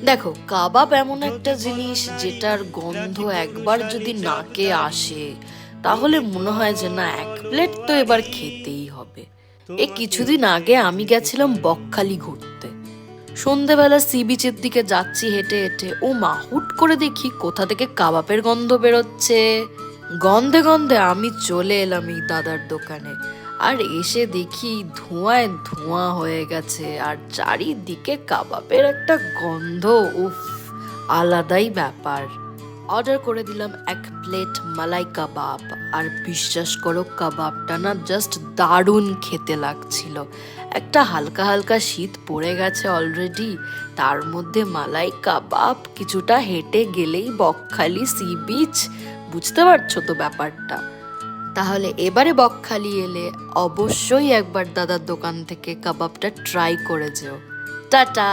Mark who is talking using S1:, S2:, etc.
S1: দেখো, কাবাব এমন একটা জিনিস যেটার গন্ধ একবার যদি নাকে আসে তাহলে মনে হয় যে না, এক প্লেট তো এবার খেতেই হবে। এই কিছুদিন আগে আমি গেছিলাম বকখালি ঘুরতে। সন্ধেবেলা সি বিচের দিকে যাচ্ছি হেঁটে হেঁটে, ও মা, হুট করে দেখি কোথা থেকে কাবাবের গন্ধ বেরোচ্ছে। গন্ধে গন্ধে আমি চলে এলাম এই দাদার দোকানে। আর এসে দেখি ধোঁয়ায় ধোঁয়া হয়ে গেছে, আর চারিদিকে কাবাবের একটা গন্ধ। উফ, আলাদাই ব্যাপার। অর্ডার করে দিলাম 1 প্লেট মালাই কাবাব। আর বিশ্বাস করো, কাবাবটা না জাস্ট দারুণ খেতে লাগছিল। একটা হালকা হালকা শীত পড়ে গেছে অলরেডি, তার মধ্যে মালাই কাবাব, কিছুটা হেঁটে গেলেই বকখালি সি বিচ। বুঝতে পারছো তো ব্যাপারটা? তাহলে এবারে বকখালি এলে অবশ্যই একবার দাদার দোকান থেকে কাবাবটা ট্রাই করে যেও। টাটা।